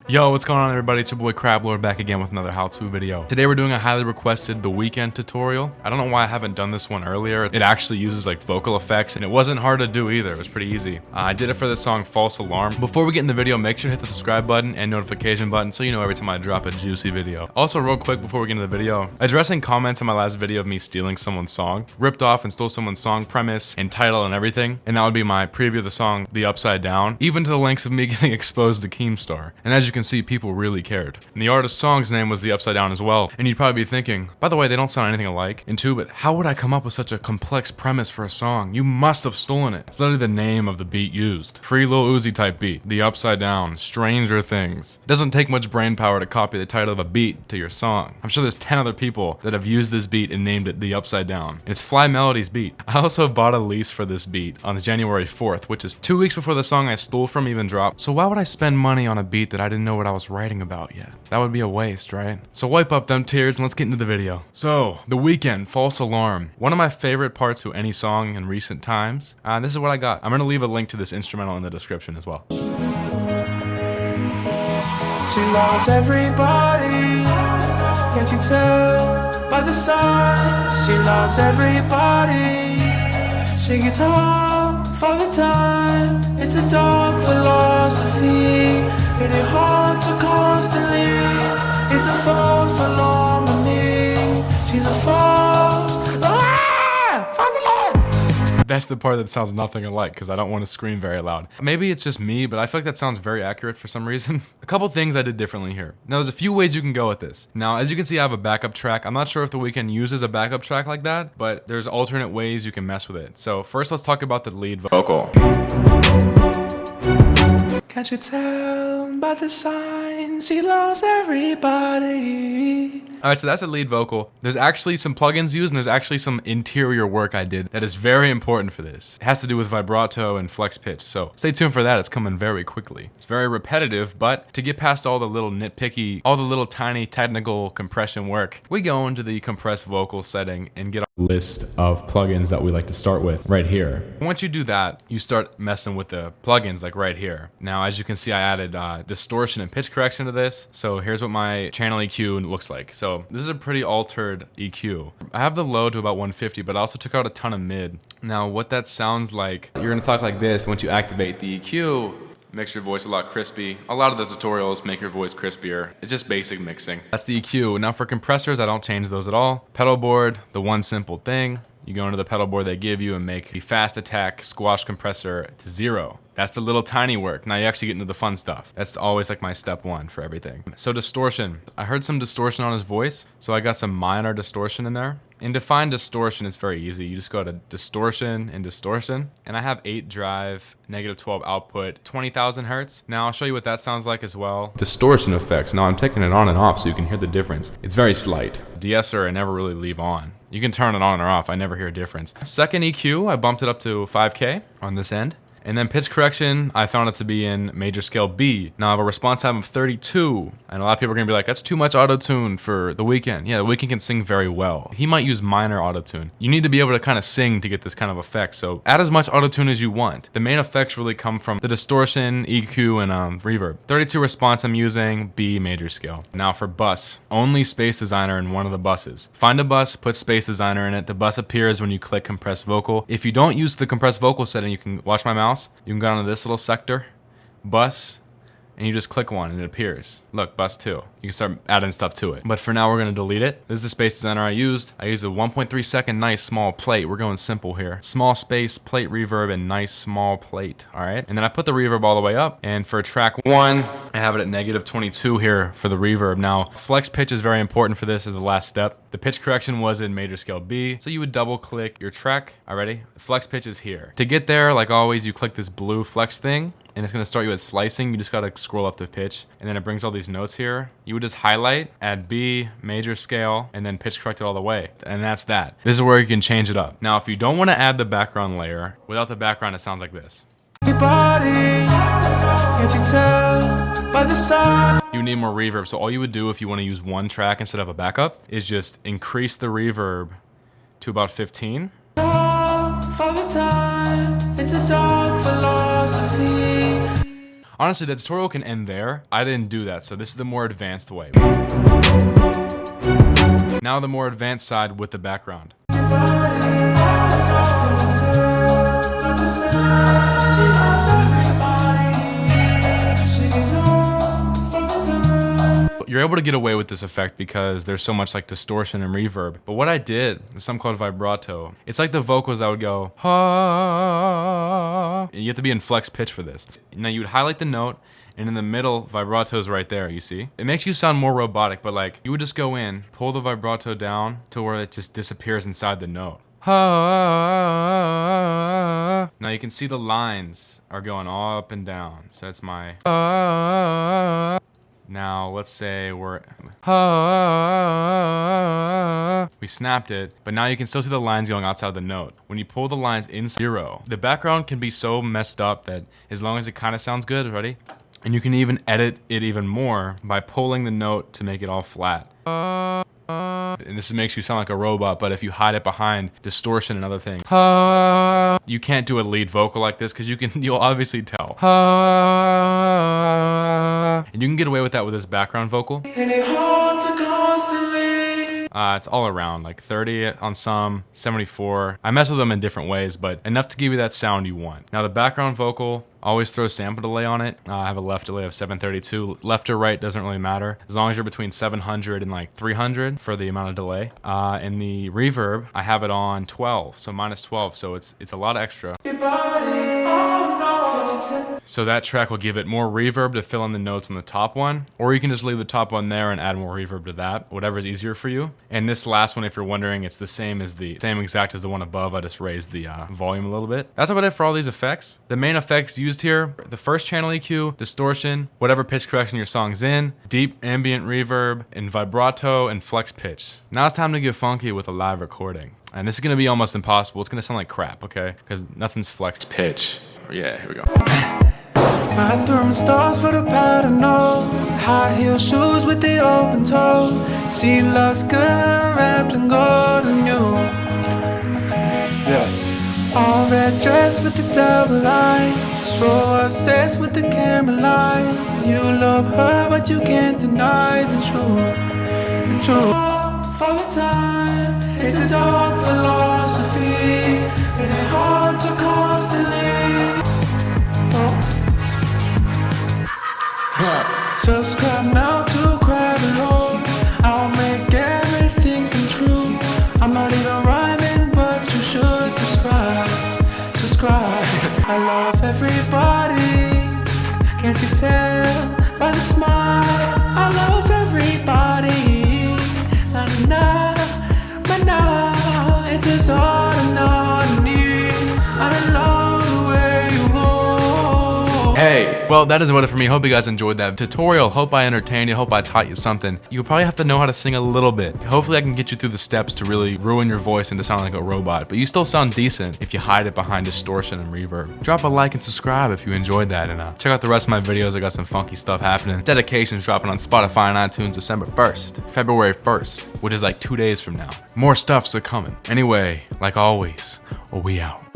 Yo, what's going on everybody? It's your boy Crablord back again with another how-to video. Today we're doing a highly requested The Weeknd tutorial. I don't know why I haven't done this one earlier. It actually uses like vocal effects and it wasn't hard to do either. It was pretty easy. I did it for the song False Alarm. Before we get in the video, make sure to hit the subscribe button and notification button so you know every time I drop a juicy video. Also, real quick before we get into the video, addressing comments in my last video of me stealing someone's song, ripped off and stole someone's song premise and title and everything, and that would be my preview of the song The Upside Down, even to the lengths of me getting exposed to Keemstar. And as you can see, people really cared. And the artist's song's name was The Upside Down as well. And you'd probably be thinking, by the way, they don't sound anything alike. And two, but how would I come up with such a complex premise for a song? You must have stolen it. It's literally the name of the beat used. Free Lil Uzi type beat. The Upside Down. Stranger Things. It doesn't take much brain power to copy the title of a beat to your song. I'm sure there's 10 other people that have used this beat and named it The Upside Down. And it's Fly Melody's beat. I also bought a lease for this beat on January 4th, which is 2 weeks before the song I stole from even dropped. So why would I spend money on a beat that I didn't know what I was writing about yet? That would be a waste, right? So wipe up them tears and let's get into the video. So, The Weeknd, False Alarm. One of my favorite parts to any song in recent times. This is what I got. I'm gonna leave a link to this instrumental in the description as well. She loves everybody, can't you tell by the sign? She loves everybody, she gets up for the time. It's a dark philosophy, and it haunts her constantly. It's a false alarm to me. She's a false alarm. That's the part that sounds nothing alike because I don't want to scream very loud. Maybe it's just me, but I feel like that sounds very accurate for some reason. A couple things I did differently here. Now there's a few ways you can go with this. Now as you can see, I have a backup track. I'm not sure if The Weeknd uses a backup track like that, but there's alternate ways you can mess with it. So first let's talk about the lead vocal. Can't you tell by the signs? She loves everybody. Alright, so that's the lead vocal. There's actually some plugins used and there's actually some interior work I did that is very important for this. It has to do with vibrato and flex pitch, so stay tuned for that. It's coming very quickly. It's very repetitive, but to get past all the little nitpicky, all the little tiny technical compression work, we go into the compressed vocal setting and get a list of plugins that we like to start with right here. Once you do that, you start messing with the plugins like right here. Now, as you can see, I added distortion and pitch correction to this. So here's what my channel EQ looks like. So this is a pretty altered EQ. I have the low to about 150, but I also took out a ton of mid. Now, what that sounds like, you're gonna talk like this. Once you activate the EQ, makes your voice a lot crispy. A lot of the tutorials make your voice crispier. It's just basic mixing. That's the EQ. Now for compressors, I don't change those at all. Pedal board, the one simple thing. You go into the pedal board they give you and make the fast attack squash compressor to 0. That's the little tiny work. Now you actually get into the fun stuff. That's always like my step one for everything. So distortion. I heard some distortion on his voice, so I got some minor distortion in there. And to find distortion, it's very easy. You just go to distortion and distortion. And I have 8 drive, -12 output, 20,000 hertz. Now I'll show you what that sounds like as well. Distortion effects. Now I'm taking it on and off so you can hear the difference. It's very slight. De-esser I never really leave on. You can turn it on or off, I never hear a difference. Second EQ, I bumped it up to 5K on this end. And then pitch correction, I found it to be in major scale B. Now I have a response time of 32. And a lot of people are gonna be like, that's too much auto-tune for The Weeknd. Yeah, The Weeknd can sing very well. He might use minor auto-tune. You need to be able to kind of sing to get this kind of effect. So add as much auto-tune as you want. The main effects really come from the distortion, EQ, and reverb. 32 response I'm using, B major scale. Now for bus, only Space Designer in one of the buses. Find a bus, put Space Designer in it. The bus appears when you click compressed vocal. If you don't use the compressed vocal setting, you can watch my mouse. You can go down to this little sector, bus, and you just click one and it appears. Look, bus 2. You can start adding stuff to it. But for now, we're gonna delete it. This is the Space Designer I used. I used a 1.3 second nice small plate. We're going simple here. Small space, plate reverb, and nice small plate, all right? And then I put the reverb all the way up. And for track 1, I have it at -22 here for the reverb. Now, flex pitch is very important for this as the last step. The pitch correction was in major scale B. So you would double click your track, already? Flex pitch is here. To get there, like always, you click this blue flex thing, and it's gonna start you at slicing. You just gotta scroll up the pitch, and then it brings all these notes here. You would just highlight, add B, major scale, and then pitch correct it all the way. And that's that. This is where you can change it up. Now, if you don't wanna add the background layer, without the background, it sounds like this. Can't you tell by the sign? You need more reverb, so all you would do if you wanna use one track instead of a backup is just increase the reverb to about 15. For the time, it's a dark philosophy. Honestly, the tutorial can end there. I didn't do that, so this is the more advanced way. Now the more advanced side with the background. You're able to get away with this effect because there's so much like distortion and reverb. But what I did is something called vibrato. It's like the vocals that would go, ha, and you have to be in flex pitch for this. Now you would highlight the note, and in the middle, vibrato is right there, you see? It makes you sound more robotic, but like, you would just go in, pull the vibrato down to where it just disappears inside the note. Now you can see the lines are going up and down. So that's my. Now let's say we snapped it, but now you can still see the lines going outside the note. When you pull the lines in 0, the background can be so messed up that as long as it kind of sounds good, ready? And you can even edit it even more by pulling the note to make it all flat. And this makes you sound like a robot, but if you hide it behind distortion and other things, you can't do a lead vocal like this because you'll obviously tell. And you can get away with that with this background vocal. It's all around, like 30 on some, 74. I mess with them in different ways, but enough to give you that sound you want. Now the background vocal, always throw sample delay on it. I have a left delay of 732. Left or right doesn't really matter. As long as you're between 700 and like 300 for the amount of delay. And the reverb, I have it on 12, so minus 12, so it's a lot extra. So that track will give it more reverb to fill in the notes on the top one, or you can just leave the top one there and add more reverb to that, whatever is easier for you. And this last one, if you're wondering, it's the same exact as the one above. I just raised the volume a little bit. That's about it for all these effects. The main effects used here, the first channel EQ, distortion, whatever pitch correction your song's in, deep ambient reverb, and vibrato and flex pitch. Now it's time to get funky with a live recording. And this is gonna be almost impossible. It's gonna sound like crap, okay? Because nothing's flexed pitch. Yeah, here we go. Bathroom stalls for the powder, no. High heel shoes with the open toe. She loves good wrapped in golden you. Yeah. All red dress with the double line. So obsessed with the camera line. You love her, but you can't deny the truth. The truth. For the time, it's a dark philosophy. Really hard to constantly. Subscribe now to cry below. I'll make everything come true. I'm not even rhyming, but you should subscribe. I love everybody. Can't you tell by the smile? I love everybody. Na but now it's just on and on me. I don't know the way you go. Hey, well, that is about it for me. Hope you guys enjoyed that tutorial. Hope I entertained you. Hope I taught you something. You probably have to know how to sing a little bit. Hopefully I can get you through the steps to really ruin your voice and to sound like a robot, but you still sound decent if you hide it behind distortion and reverb. Drop a like and subscribe if you enjoyed that, and check out the rest of my videos. I got some funky stuff happening. Dedications dropping on Spotify and iTunes December 1st, February 1st, which is like 2 days from now. More stuff's coming. Anyway, like always, we out.